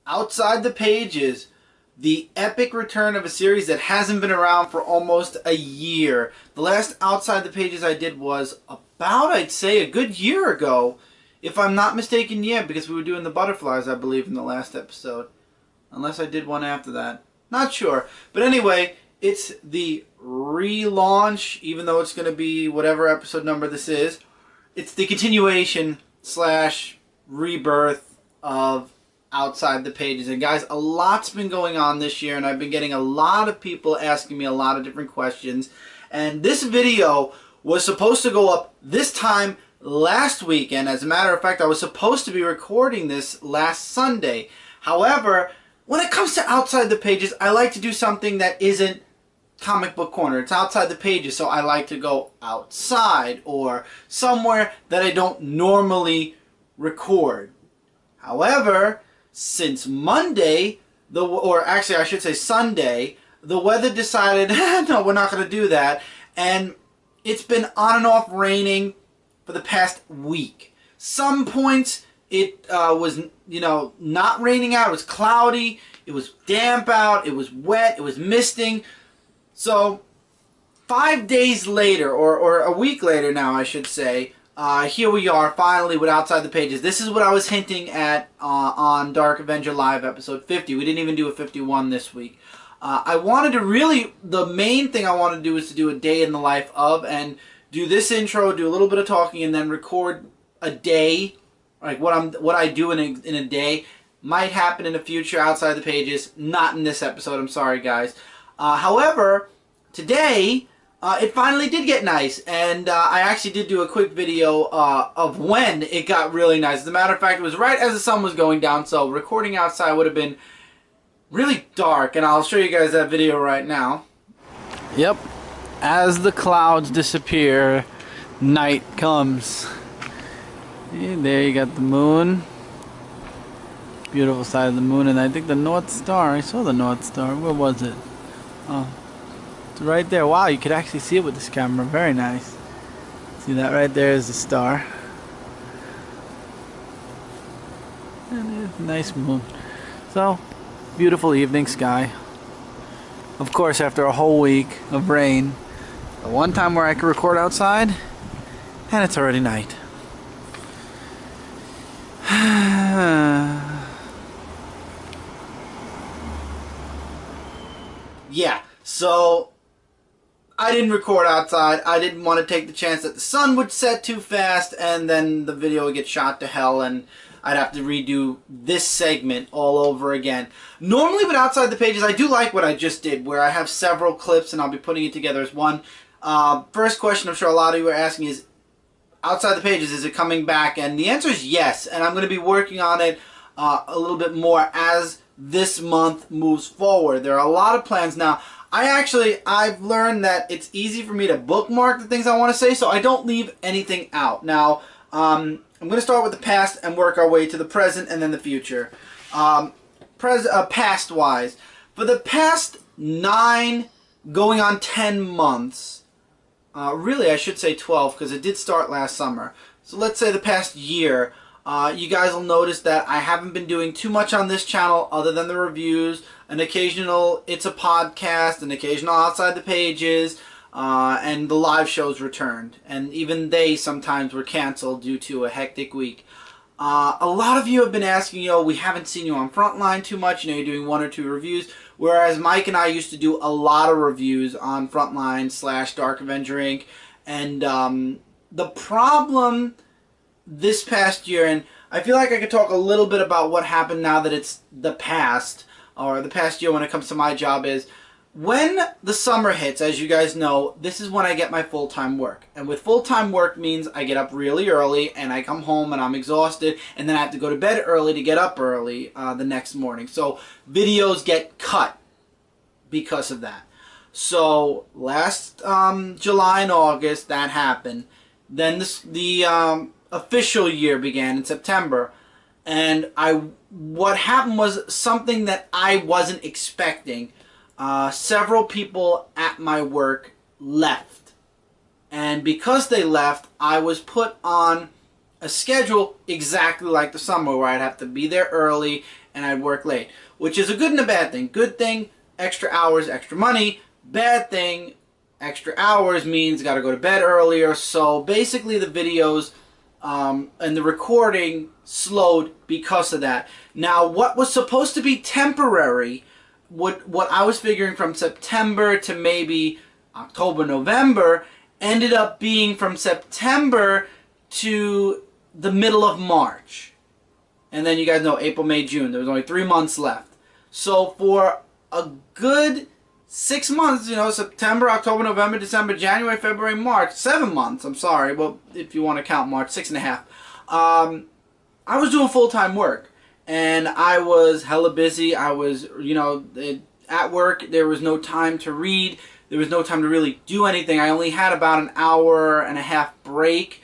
Outside the Pages, the epic return of a series that hasn't been around for almost a year. The last Outside the Pages I did was about, I'd say, a good year ago. If I'm not mistaken, yeah, because we were doing the butterflies, I believe, in the last episode. Unless I did one after that. Not sure. But anyway, it's the relaunch, even though it's going to be whatever episode number this is. It's the continuation slash rebirth of Outside the Pages. And guys, a lot's been going on this year, and I've been getting a lot of people asking me a lot of different questions. And this video was supposed to go up this time last weekend. As a matter of fact, I was supposed to be recording this last Sunday. However, when it comes to Outside the Pages, I like to do something that isn't Comic Book Corner. It's Outside the Pages, so I like to go outside or somewhere that I don't normally record. However, since Monday, or actually I should say Sunday, the weather decided, no, we're not going to do that. And it's been on and off raining for the past week. Some points it was, not raining out. It was cloudy. It was damp out. It was wet. It was misting. So 5 days later, or a week later now, I should say, here we are finally with Outside the Pages. This is what I was hinting at on Dark Avenger Live episode 50. We didn't even do a 51 this week. I wanted to really, the main thing I wanted to do is to do a day in the life of, and do this intro, do a little bit of talking, and then record a day, like what I do in a day. Might happen in the future Outside the Pages, not in this episode. I'm sorry, guys. However, today it finally did get nice, and I actually did do a quick video of when it got really nice. As a matter of fact, it was right as the sun was going down, so recording outside would have been really dark, and I'll show you guys that video right now. Yep, as the clouds disappear, night comes. And there you got the moon. Beautiful side of the moon, and I think the North Star. I saw the North Star. Where was it? Oh, it's right there. Wow, you could actually see it with this camera. Very nice. See that right there is the star. And a nice moon. So, beautiful evening sky. Of course, after a whole week of rain, the one time where I could record outside, and it's already night. Yeah, so I didn't record outside. I didn't want to take the chance that the sun would set too fast and then the video would get shot to hell and I'd have to redo this segment all over again. Normally with Outside the Pages, I do like what I just did, where I have several clips and I'll be putting it together as one. First question I'm sure a lot of you are asking is, Outside the Pages, is it coming back? And the answer is yes, and I'm going to be working on it a little bit more as this month moves forward. There are a lot of plans now. I've learned that it's easy for me to bookmark the things I want to say, so I don't leave anything out. Now, I'm going to start with the past and work our way to the present and then the future. Past-wise, for the past 9 going on 10 months, really I should say 12 because it did start last summer. So let's say the past year, you guys will notice that I haven't been doing too much on this channel other than the reviews, an occasional It's a Podcast, an occasional Outside the Pages, and the live shows returned. And even they sometimes were canceled due to a hectic week. A lot of you have been asking, we haven't seen you on Frontline too much, you're doing 1 or 2 reviews, whereas Mike and I used to do a lot of reviews on Frontline / Dark Avenger Inc. And the problem this past year, and I feel like I could talk a little bit about what happened now that it's the past, or the past year when it comes to my job, is when the summer hits, as you guys know, this is when I get my full-time work. And with full-time work means I get up really early and I come home and I'm exhausted and then I have to go to bed early to get up early the next morning. So videos get cut because of that. So last July and August that happened. Then the official year began in September, and what happened was something that I wasn't expecting. Several people at my work left, and because they left, I was put on a schedule exactly like the summer, where I'd have to be there early and I'd work late, which is a good and a bad thing. Good thing, extra hours, extra money. Bad thing, extra hours means got to go to bed earlier. So basically the videos and the recording slowed because of that. Now, what was supposed to be temporary, what I was figuring from September to maybe October, November, ended up being from September to the middle of March. And then you guys know April, May, June. There was only 3 months left. So for a good 6 months, you know, September, October, November, December, January, February, March, 7 months, I'm sorry, well, if you want to count March, 6.5. I was doing full-time work, and I was hella busy. I was, you know, at work, there was no time to read. There was no time to really do anything. I only had about an hour and a half break,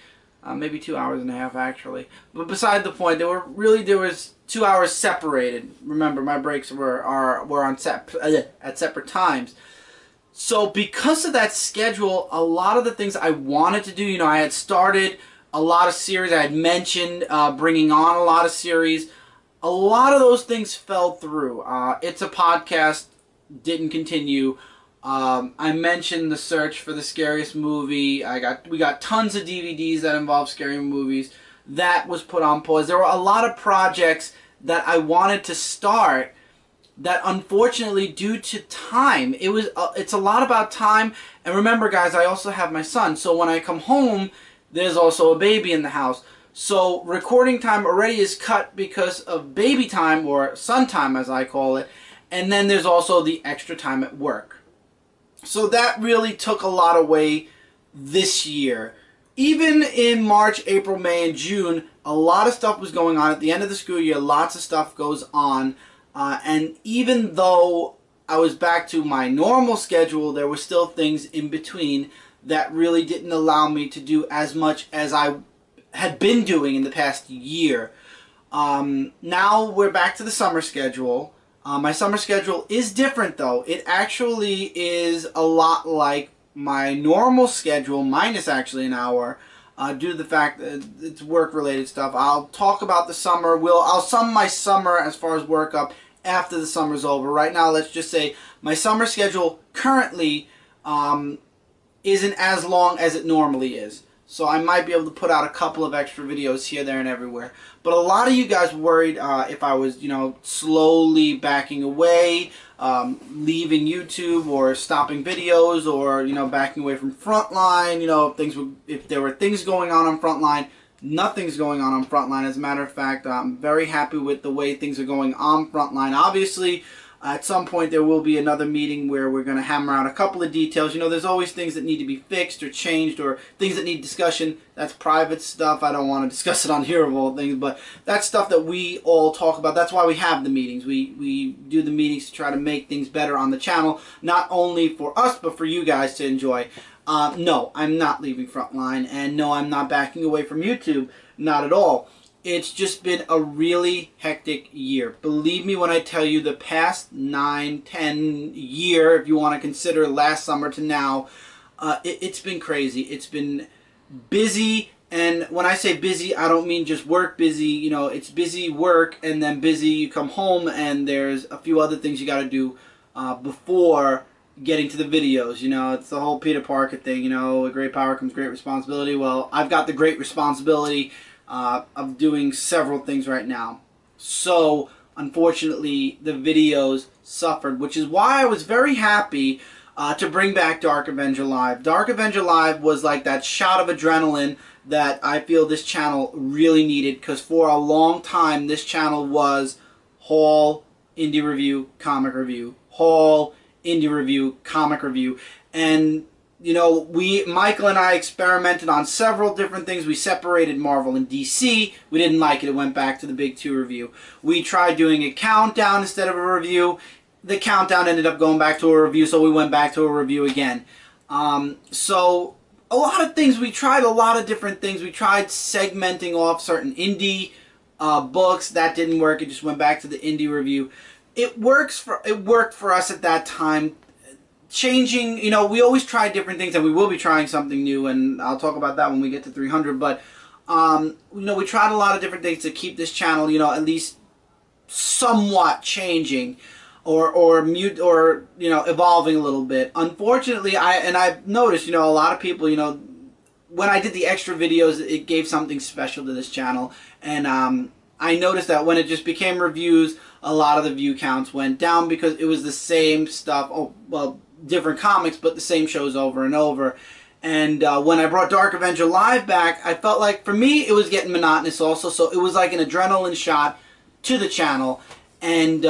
maybe 2 hours and a half, actually. But beside the point, there was 2 hours separated. Remember, my breaks were on at separate times. So because of that schedule, a lot of the things I wanted to do, you know, I had started a lot of series. I had mentioned bringing on a lot of series. A lot of those things fell through. It's a Podcast didn't continue. I mentioned the search for the scariest movie. We got tons of DVDs that involve scary movies. That was put on pause. There were a lot of projects that I wanted to start that unfortunately, due to time, it's a lot about time. And remember, guys, I also have my son. So when I come home, there's also a baby in the house. So recording time already is cut because of baby time, or son time as I call it. And then there's also the extra time at work. So that really took a lot away this year. Even in March, April, May, and June, a lot of stuff was going on. At the end of the school year, lots of stuff goes on. And even though I was back to my normal schedule, there were still things in between that really didn't allow me to do as much as I had been doing in the past year. Now we're back to the summer schedule. My summer schedule is different, though. It actually is a lot like my normal schedule, minus actually an hour, due to the fact that it's work-related stuff. I'll talk about the summer. I'll sum my summer as far as work up after the summer's over. Right now, let's just say my summer schedule currently isn't as long as it normally is. So I might be able to put out a couple of extra videos here, there, and everywhere. But a lot of you guys worried if I was, you know, slowly backing away, leaving YouTube, or stopping videos, or, you know, backing away from Frontline. You know, if there were things going on Frontline. Nothing's going on Frontline. As a matter of fact, I'm very happy with the way things are going on Frontline. Obviously, at some point there will be another meeting where we're going to hammer out a couple of details. You know, there's always things that need to be fixed or changed, or things that need discussion. That's private stuff. I don't want to discuss it on here of all things, but that's stuff that we all talk about. That's why we have the meetings. We do the meetings to try to make things better on the channel, not only for us, but for you guys to enjoy. No, I'm not leaving Frontline, and no, I'm not backing away from YouTube. Not at all. It's just been a really hectic year. Believe me when I tell you, the past 9, 10 year, if you want to consider last summer to now, it's been crazy. It's been busy, and when I say busy, I don't mean just work busy. You know, it's busy work, and then busy you come home, and there's a few other things you got to do before getting to the videos. You know, it's the whole Peter Parker thing. You know, with great power comes great responsibility. Well, I've got the great responsibility of doing several things right now. So, unfortunately, the videos suffered, which is why I was very happy to bring back Dark Avenger Live. Dark Avenger Live was like that shot of adrenaline that I feel this channel really needed, because for a long time this channel was haul, indie review, comic review, haul, indie review, comic review. And you know, Michael and I experimented on several different things. We separated Marvel and DC. We didn't like it. It went back to the big two review. We tried doing a countdown instead of a review. The countdown ended up going back to a review, so we went back to a review again. So a lot of things. We tried a lot of different things. We tried segmenting off certain indie books. That didn't work. It just went back to the indie review. It worked for us at that time. Changing, you know, we always try different things, and we will be trying something new, and I'll talk about that when we get to 300, but, you know, we tried a lot of different things to keep this channel, you know, at least somewhat changing or evolving a little bit. Unfortunately, I've noticed, a lot of people, when I did the extra videos, it gave something special to this channel, and I noticed that when it just became reviews, a lot of the view counts went down because it was the same stuff, different comics, but the same shows over and over. And when I brought Dark Avenger Live back, I felt like, for me, it was getting monotonous also, so it was like an adrenaline shot to the channel, and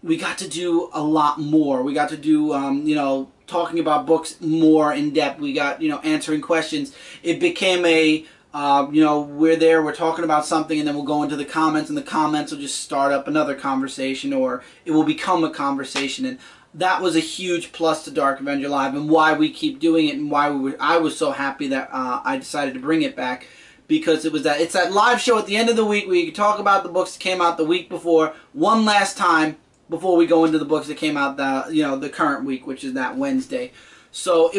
we got to do a lot more. We got to do, talking about books more in depth. We got, answering questions. It became a, we're talking about something, and then we'll go into the comments, and the comments will just start up another conversation, or it will become a conversation. And that was a huge plus to Dark Avenger Live, and why we keep doing it, and why I was so happy that I decided to bring it back, because it's that live show at the end of the week where you can talk about the books that came out the week before one last time before we go into the books that came out the current week, which is that Wednesday. So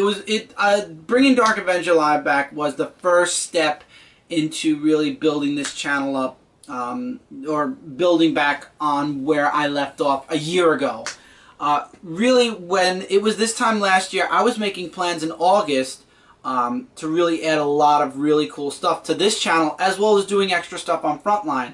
bringing Dark Avenger Live back was the first step into really building this channel up, or building back on where I left off a year ago. Really, when it was this time last year, I was making plans in August to really add a lot of really cool stuff to this channel, as well as doing extra stuff on Frontline.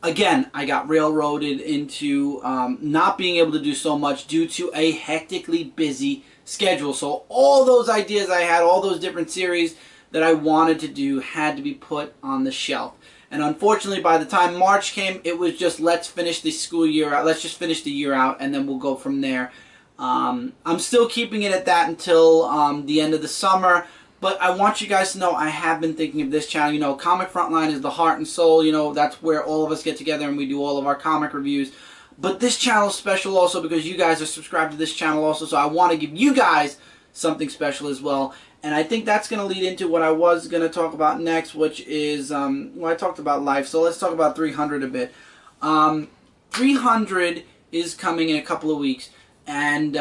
Again, I got railroaded into not being able to do so much due to a hectically busy schedule. So all those ideas I had, all those different series that I wanted to do, had to be put on the shelf. And unfortunately, by the time March came, it was just, let's finish the school year out. Let's just finish the year out, and then we'll go from there. I'm still keeping it at that until the end of the summer. But I want you guys to know I have been thinking of this channel. Comic Frontline is the heart and soul. That's where all of us get together and we do all of our comic reviews. But this channel is special also because you guys are subscribed to this channel also. So I want to give you guys something special as well. And I think that's going to lead into what I was going to talk about next, which is, well, I talked about life, so let's talk about 300 a bit. 300 is coming in a couple of weeks, and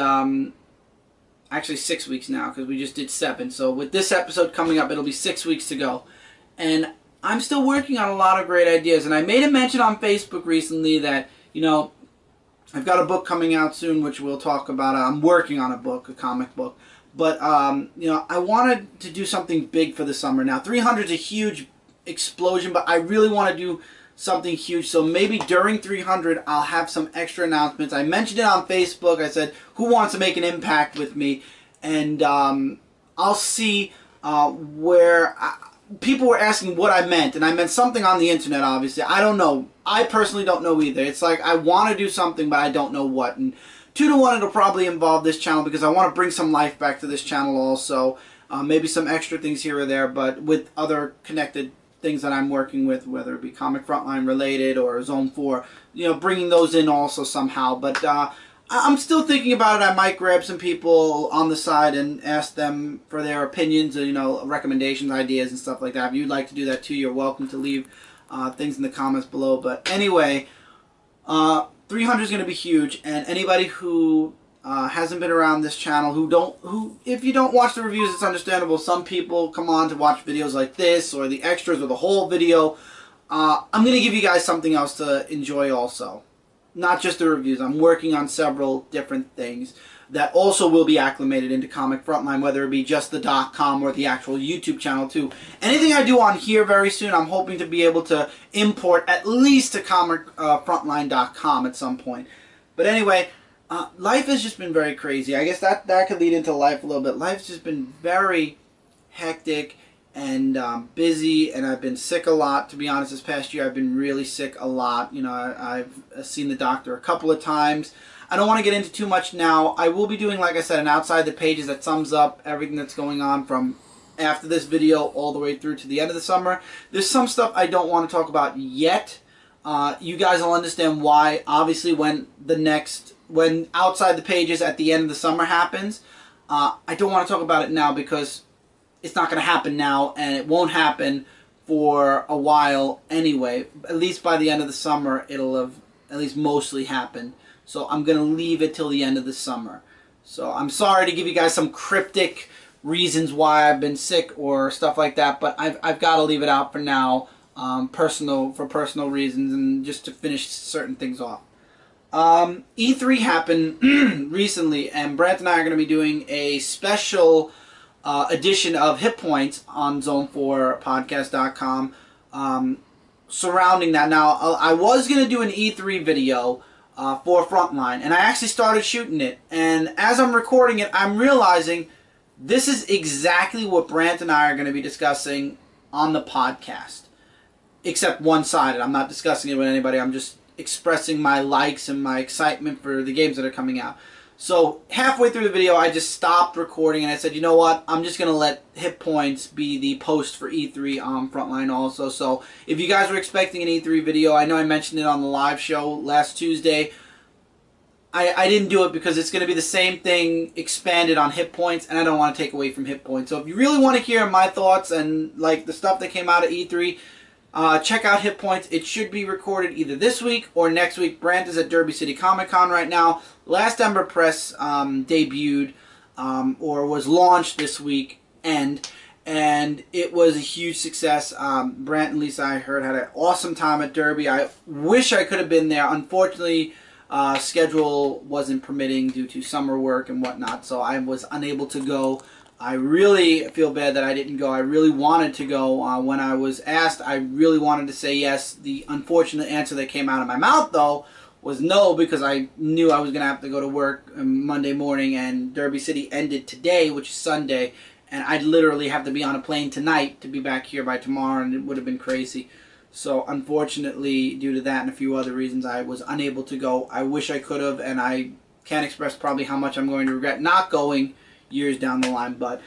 actually 6 weeks now, because we just did 7. So with this episode coming up, it'll be 6 weeks to go. And I'm still working on a lot of great ideas, and I made a mention on Facebook recently that, I've got a book coming out soon, which we'll talk about. I'm working on a book, a comic book. But, I wanted to do something big for the summer. Now, 300 is a huge explosion, but I really want to do something huge. So maybe during 300, I'll have some extra announcements. I mentioned it on Facebook. I said, who wants to make an impact with me? And I'll see where... people were asking what I meant, and I meant something on the internet, obviously. I don't know. I personally don't know either. It's like I want to do something, but I don't know what. And 2 to 1, it'll probably involve this channel because I want to bring some life back to this channel also. Maybe some extra things here or there, but with other connected things that I'm working with, whether it be Comic Frontline related or Zone 4, bringing those in also somehow. But I'm still thinking about it. I might grab some people on the side and ask them for their opinions, recommendations, ideas, and stuff like that. If you'd like to do that too, you're welcome to leave things in the comments below. But anyway, 300 is going to be huge, and anybody who hasn't been around this channel, if you don't watch the reviews, it's understandable. Some people come on to watch videos like this, or the extras, or the whole video. I'm going to give you guys something else to enjoy also. Not just the reviews. I'm working on several different things that also will be acclimated into Comic Frontline, whether it be just the .com or the actual YouTube channel too. Anything I do on here very soon, I'm hoping to be able to import at least to comicfrontline.com at some point. But anyway, life has just been very crazy. I guess that could lead into life a little bit. Life's just been very hectic and busy, and I've been sick a lot. To be honest, this past year I've been really sick a lot. I've seen the doctor a couple of times. I don't want to get into too much now. I will be doing, like I said, an Outside the Pages that sums up everything that's going on from after this video all the way through to the end of the summer. There's some stuff I don't want to talk about yet. You guys will understand why. Obviously, when Outside the Pages at the end of the summer happens, I don't want to talk about it now because it's not going to happen now, and it won't happen for a while anyway. At least by the end of the summer, it'll have at least mostly happened. So I'm going to leave it till the end of the summer. So I'm sorry to give you guys some cryptic reasons why I've been sick or stuff like that, but I've got to leave it out for now for personal reasons and just to finish certain things off. E3 happened recently, and Brant and I are going to be doing a special edition of Hit Points on Zone4Podcast.com surrounding that. Now, I was going to do an E3 video for Frontline, and I actually started shooting it. And as I'm recording it, I'm realizing this is exactly what Brant and I are going to be discussing on the podcast, except one-sided. I'm not discussing it with anybody. I'm just expressing my likes and my excitement for the games that are coming out. So halfway through the video, I just stopped recording and I said, you know what, I'm just going to let Hit Points be the post for E3 on Frontline also. So if you guys were expecting an E3 video, I know I mentioned it on the live show last Tuesday. I didn't do it because it's going to be the same thing expanded on Hit Points, and I don't want to take away from Hit Points. So if you really want to hear my thoughts and like the stuff that came out at E3, check out Hit Points. It should be recorded either this week or next week. Brant is at Derby City Comic Con right now. Last Ember Press debuted or was launched this week, and it was a huge success. Brant and Lisa, I heard, had an awesome time at Derby. I wish I could have been there. Unfortunately, schedule wasn't permitting due to summer work and whatnot, so I was unable to go. I really feel bad that I didn't go. I really wanted to go. When I was asked, I really wanted to say yes. The unfortunate answer that came out of my mouth, though, was no, because I knew I was going to have to go to work Monday morning, and Derby City ended today, which is Sunday, and I'd literally have to be on a plane tonight to be back here by tomorrow, and it would have been crazy. So unfortunately, due to that and a few other reasons, I was unable to go. I wish I could have, and I can't express probably how much I'm going to regret not going years down the line. But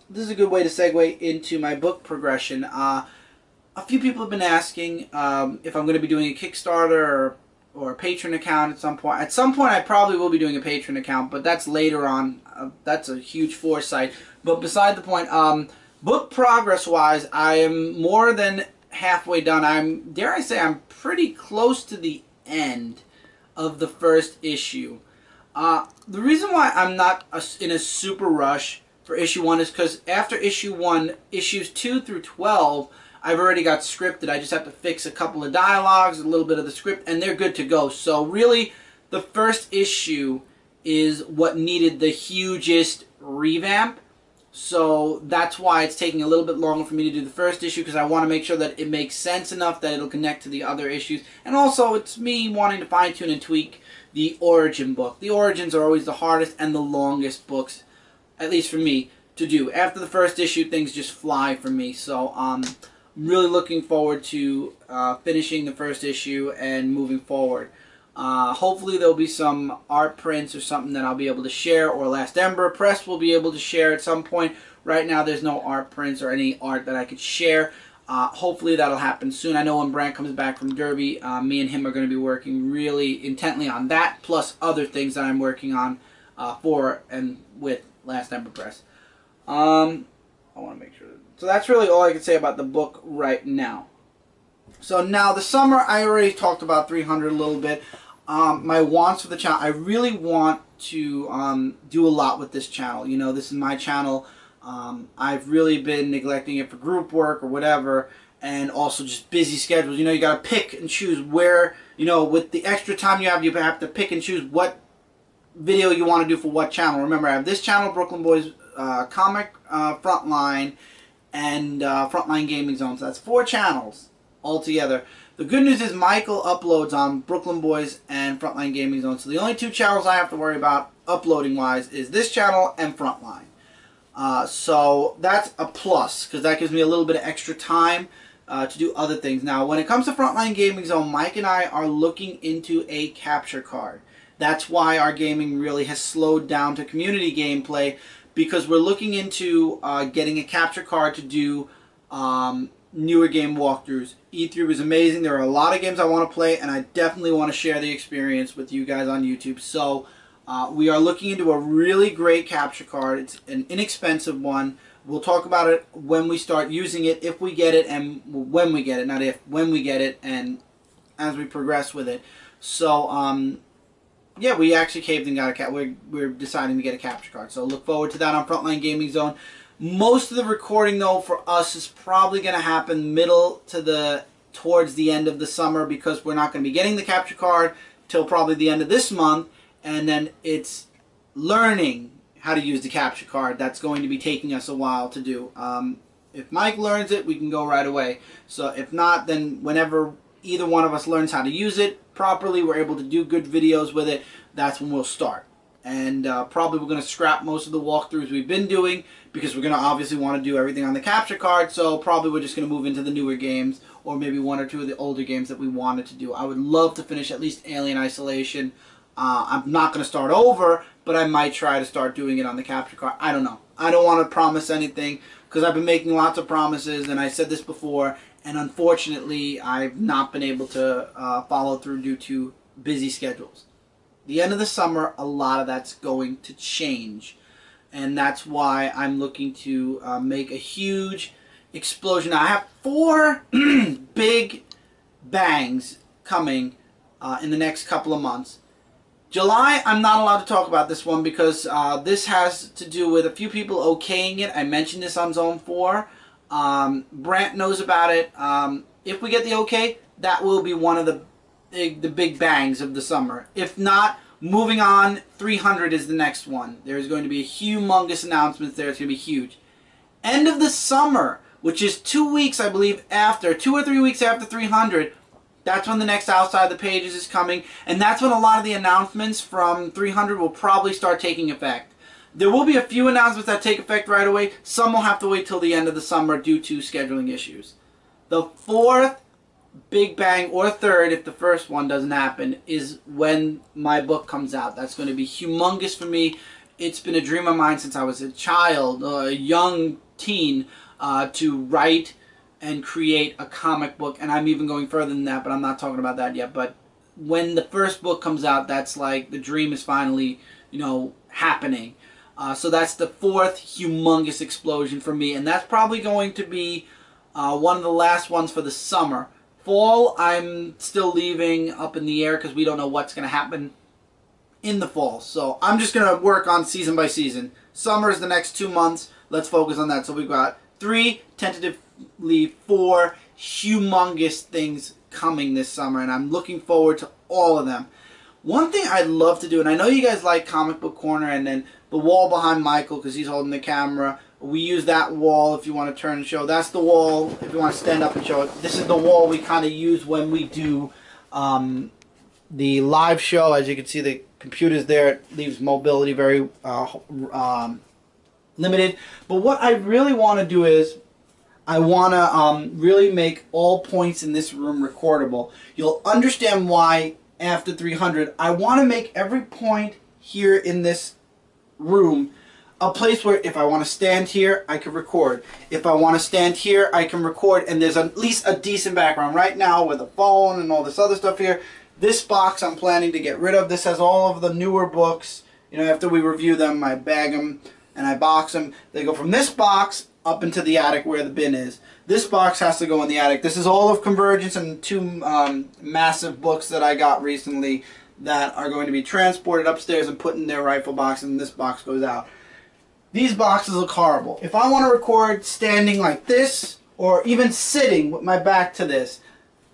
this is a good way to segue into my book progression. A few people have been asking if I'm going to be doing a Kickstarter or a Patreon account at some point. At some point, I probably will be doing a Patreon account, but that's later on. That's a huge foresight. But beside the point, book progress-wise, I am more than halfway done. Dare I say, I'm pretty close to the end of the first issue. The reason why I'm not in a super rush for issue 1 is because after issue 1, issues 2 through 12, I've already got scripted. I just have to fix a couple of dialogues, a little bit of the script, and they're good to go. So really, the first issue is what needed the hugest revamp. So that's why it's taking a little bit longer for me to do the first issue, because I want to make sure that it makes sense enough that it'll connect to the other issues. And also, it's me wanting to fine-tune and tweak the origin book. The origins are always the hardest and the longest books, at least for me, to do. After the first issue, things just fly for me. So I'm really looking forward to finishing the first issue and moving forward. Hopefully there'll be some art prints or something that I'll be able to share, or Last Ember Press will be able to share at some point. Right now there's no art prints or any art that I could share. Hopefully that'll happen soon. I know when Brant comes back from Derby, me and him are going to be working really intently on that, plus other things that I'm working on for and with Last Ember Press. I want to make sure. So that's really all I can say about the book right now. So now the summer, I already talked about 300 a little bit. My wants for the channel, I really want to do a lot with this channel. You know, this is my channel. I've really been neglecting it for group work or whatever, and also just busy schedules. You know, you got to pick and choose where, you know, with the extra time you have to pick and choose what video you want to do for what channel. Remember, I have this channel, Brooklyn Boys Comic Frontline, and Frontline Gaming Zone. So that's 4 channels altogether. The good news is Michael uploads on Brooklyn Boys and Frontline Gaming Zone. So the only 2 channels I have to worry about uploading-wise is this channel and Frontline. So that's a plus, because that gives me a little bit of extra time to do other things. Now, when it comes to Frontline Gaming Zone, Mike and I are looking into a capture card. That's why our gaming really has slowed down to community gameplay, because we're looking into getting a capture card to do newer game walkthroughs. E3 was amazing. There are a lot of games I want to play, and I definitely want to share the experience with you guys on YouTube. So we are looking into a really great capture card. It's an inexpensive one. We'll talk about it when we start using it, if we get it, and when we get it. Not if, when we get it, and as we progress with it. So, yeah, we actually caved and got a we're deciding to get a capture card. So look forward to that on Frontline Gaming Zone. Most of the recording, though, for us is probably going to happen towards the end of the summer, because we're not going to be getting the capture card till probably the end of this month, and then it's learning how to use the capture card. That's going to be taking us a while to do. If Mike learns it, we can go right away. So if not, then whenever either one of us learns how to use it properly, we're able to do good videos with it, that's when we'll start. And probably we're going to scrap most of the walkthroughs we've been doing, because we're going to obviously want to do everything on the capture card. So probably we're just going to move into the newer games, or maybe one or two of the older games that we wanted to do. I would love to finish at least Alien Isolation. I'm not going to start over, but I might try to start doing it on the capture card. I don't know. I don't want to promise anything, because I've been making lots of promises, and I said this before, and unfortunately I've not been able to follow through due to busy schedules. The end of the summer, a lot of that's going to change, and that's why I'm looking to make a huge explosion. Now, I have 4 big bangs coming in the next couple of months. July, I'm not allowed to talk about this one, because this has to do with a few people okaying it. I mentioned this on Zone 4. Brant knows about it. If we get the okay, that will be one of the big bangs of the summer. If not, moving on, 300 is the next one. There's going to be a humongous announcement there. It's going to be huge. End of the summer, which is 2 weeks, I believe, after, 2 or 3 weeks after 300, that's when the next Outside the Pages is coming, and that's when a lot of the announcements from 300 will probably start taking effect. There will be a few announcements that take effect right away. Some will have to wait till the end of the summer due to scheduling issues. The 4th big bang, or 3rd if the first one doesn't happen, is when my book comes out. That's going to be humongous for me. It's been a dream of mine since I was a child, a young teen, to write and create a comic book, and I'm even going further than that, but I'm not talking about that yet. But when the first book comes out, that's like the dream is finally, happening. So that's the 4th humongous explosion for me, and that's probably going to be one of the last ones for the summer. Fall, I'm still leaving up in the air, because we don't know what's going to happen in the fall. So I'm just going to work on season by season. Summer is the next 2 months. Let's focus on that. So we've got 3, tentatively 4 humongous things coming this summer, and I'm looking forward to all of them. One thing I'd love to do, and I know you guys like Comic Book Corner, and then the wall behind Michael, because he's holding the camera. We use that wall if you want to turn and show. That's the wall if you want to stand up and show it. This is the wall we kind of use when we do the live show. As you can see, the computer's there. It leaves mobility very limited. But what I really want to do is I want to really make all points in this room recordable. You'll understand why after 300. I want to make every point here in this room a place where if I want to stand here, I can record. If I want to stand here, I can record, and there's at least a decent background. Right now, with a phone and all this other stuff here, this box I'm planning to get rid of. This has all of the newer books. After we review them, I bag them and I box them. They go from this box up into the attic where the bin is. This box has to go in the attic. This is all of Convergence and 2 massive books that I got recently that are going to be transported upstairs and put in their rifle box, and this box goes out. These boxes look horrible. If I want to record standing like this, or even sitting with my back to this,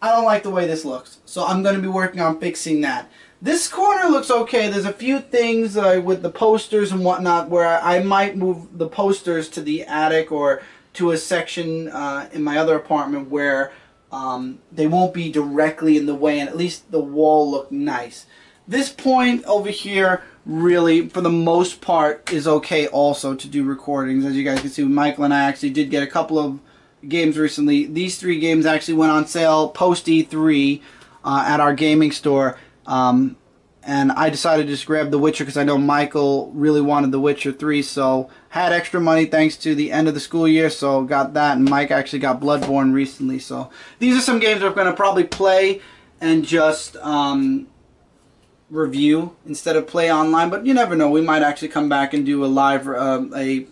I don't like the way this looks. So I'm going to be working on fixing that. This corner looks okay. There's a few things with the posters and whatnot where I might move the posters to the attic or to a section in my other apartment where they won't be directly in the way, and at least the wall look nice. This point over here really, for the most part, is okay also to do recordings. As you guys can see, Michael and I actually did get a couple of games recently. These 3 games actually went on sale post E3 at our gaming store. And I decided to just grab The Witcher because I know Michael really wanted The Witcher 3, so had extra money thanks to the end of the school year, so got that, and Mike actually got Bloodborne recently. So these are some games I'm going to probably play and just review instead of play online, but you never know. We might actually come back and do a live, Frontline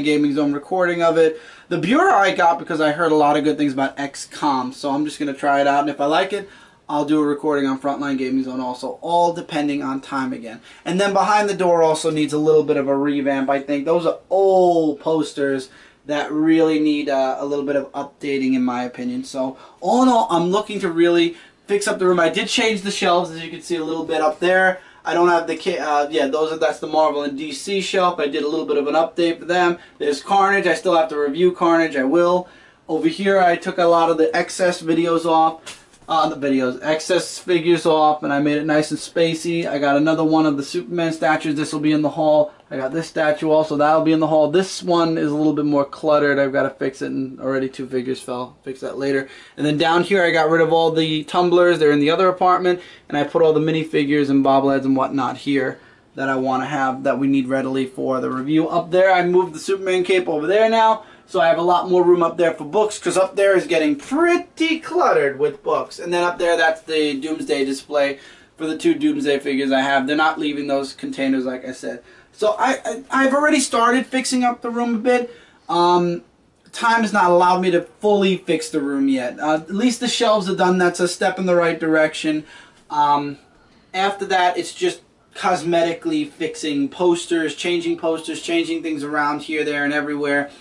Gaming Zone recording of it. The Bureau I got because I heard a lot of good things about XCOM, so I'm just going to try it out, and if I like it, I'll do a recording on Frontline Gaming Zone also, all depending on time again. And then Behind the Door also needs a little bit of a revamp, I think. Those are old posters that really need a little bit of updating in my opinion. So all in all, I'm looking to really fix up the room. I did change the shelves, as you can see a little bit up there. I don't have the that's the Marvel and DC shelf. I did a little bit of an update for them. There's Carnage. I still have to review Carnage. I will. Over here, I took a lot of the excess videos off. Excess figures off, and I made it nice and spacey. I got another one of the Superman statues. This will be in the hall. I got this statue also. That'll be in the hall. This one is a little bit more cluttered. I've got to fix it, and already 2 figures fell. Fix that later. And then down here, I got rid of all the tumblers. They're in the other apartment, and I put all the minifigures and bobbleheads and whatnot here that I want to have, that we need readily for the review. Up there, I moved the Superman cape over there now. So I have a lot more room up there for books, because up there is getting pretty cluttered with books. And then up there, that's the Doomsday display for the 2 Doomsday figures I have. They're not leaving those containers, like I said. So I've already started fixing up the room a bit. Time has not allowed me to fully fix the room yet. At least the shelves are done. That's a step in the right direction. After that, it's just cosmetically fixing posters, changing things around here, there, and everywhere.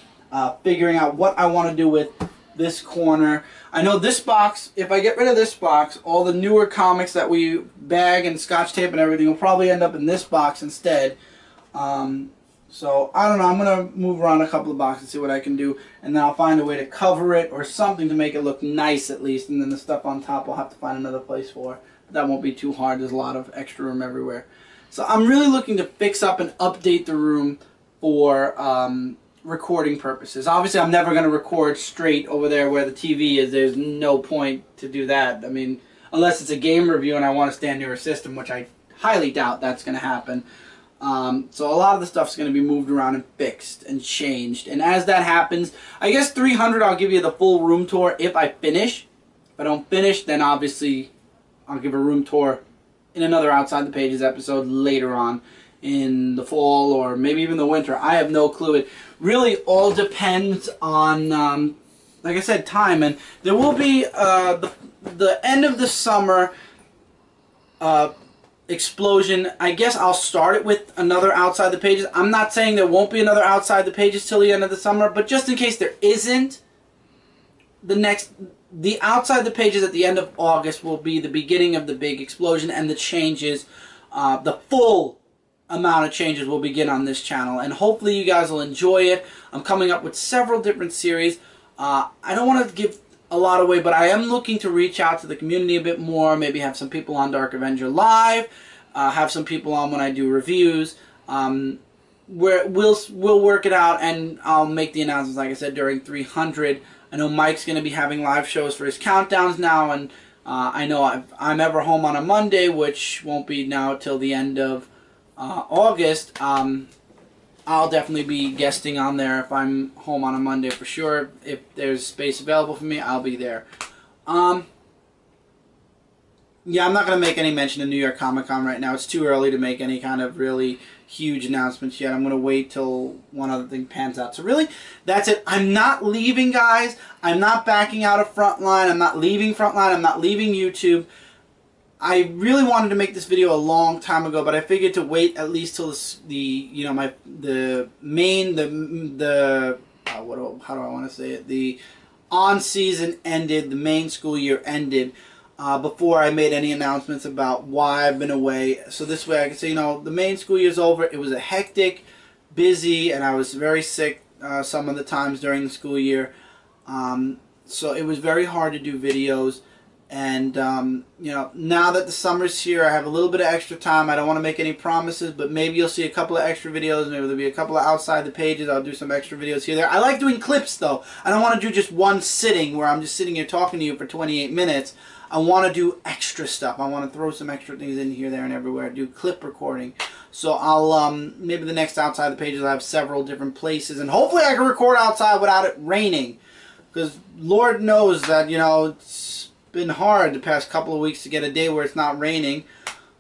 Figuring out what I want to do with this corner. I know this box, if I get rid of this box, all the newer comics that we bag and scotch tape and everything will probably end up in this box instead. So, I don't know, I'm going to move around a couple of boxes and see what I can do, and then I'll find a way to cover it or something to make it look nice at least, and then the stuff on top I'll have to find another place for. But that won't be too hard. There's a lot of extra room everywhere. So I'm really looking to fix up and update the room for recording purposes. Obviously, I'm never going to record straight over there where the TV is. There's no point to do that. I mean, unless it's a game review and I want to stand near a system, which I highly doubt that's going to happen. So a lot of the stuff's going to be moved around and fixed and changed. And as that happens, I guess 300 I'll give you the full room tour if I finish. If I don't finish, then obviously I'll give a room tour in another Outside the Pages episode later on in the fall or maybe even the winter. I have no clue. It really all depends on, like I said, time. And there will be the end of the summer explosion. I guess I'll start it with another Outside the Pages. I'm not saying there won't be another Outside the Pages till the end of the summer, but just in case there isn't, the Outside the Pages at the end of August will be the beginning of the big explosion, and the changes, the full amount of changes will begin on this channel, and hopefully you guys will enjoy it. I'm coming up with several different series. I don't want to give a lot away, but I am looking to reach out to the community a bit more, maybe have some people on Dark Avenger Live, have some people on when I do reviews. We'll work it out, and I'll make the announcements, like I said, during 300. I know Mike's going to be having live shows for his countdowns now, and I know I'm ever home on a Monday, which won't be now till the end of August. I'll definitely be guesting on there if I'm home on a Monday for sure. If there's space available for me, I'll be there. Yeah, I'm not going to make any mention of New York Comic Con right now. It's too early to make any kind of really huge announcements yet. I'm going to wait till one other thing pans out. So really, that's it. I'm not leaving, guys. I'm not backing out of Frontline. I'm not leaving Frontline. I'm not leaving YouTube. I really wanted to make this video a long time ago, but I figured to wait at least till how do I want to say it? The on-season ended, the main school year ended, before I made any announcements about why I've been away. So this way I can say, you know, the main school year's over. It was a hectic, busy, and I was very sick some of the times during the school year. So it was very hard to do videos. And, you know, now that the summer's here, I have a little bit of extra time. I don't want to make any promises, but maybe you'll see a couple of extra videos. Maybe there'll be a couple of Outside the Pages. I'll do some extra videos here there. I like doing clips, though. I don't want to do just one sitting where I'm just sitting here talking to you for 28 minutes. I want to do extra stuff. I want to throw some extra things in here, there, and everywhere. Do clip recording. So I'll, maybe the next Outside the Pages I'll have several different places. And hopefully I can record outside without it raining. Because Lord knows that, you know, it's been hard the past couple of weeks to get a day where it's not raining.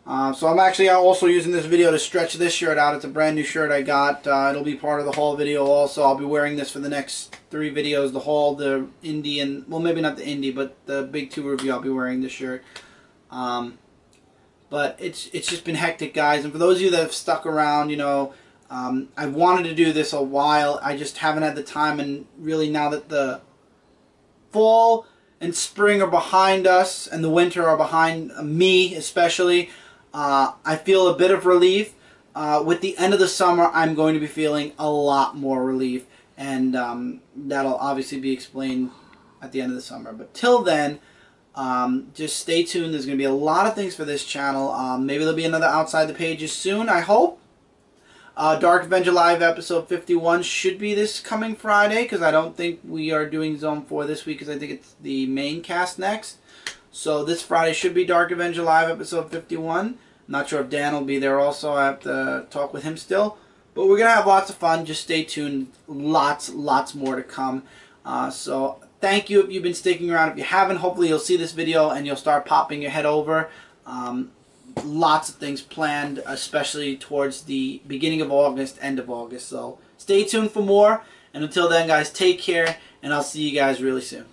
So I'm actually also using this video to stretch this shirt out. It's a brand new shirt I got. It'll be part of the haul video also. I'll be wearing this for the next 3 videos. The haul, the indie, and, well, maybe not the indie, but the big 2 review, I'll be wearing this shirt. But it's just been hectic, guys. And for those of you that have stuck around, you know, I wanted to do this a while. I just haven't had the time, and really now that the fall and spring are behind us and the winter are behind me especially, I feel a bit of relief. With the end of the summer, I'm going to be feeling a lot more relief, and that'll obviously be explained at the end of the summer. But till then, just stay tuned. There's going to be a lot of things for this channel. Maybe there'll be another Outside the Pages soon, I hope. Dark Avenger Live episode 51 should be this coming Friday, because I don't think we are doing Zone 4 this week, because I think it's the main cast next. So this Friday should be Dark Avenger Live episode 51. I'm not sure if Dan will be there also. I have to talk with him still. But we're going to have lots of fun. Just stay tuned. Lots more to come. So thank you if you've been sticking around. If you haven't, hopefully you'll see this video and you'll start popping your head over. Lots of things planned, especially towards the beginning of August, end of August. So stay tuned for more. And until then, guys, take care, and I'll see you guys really soon.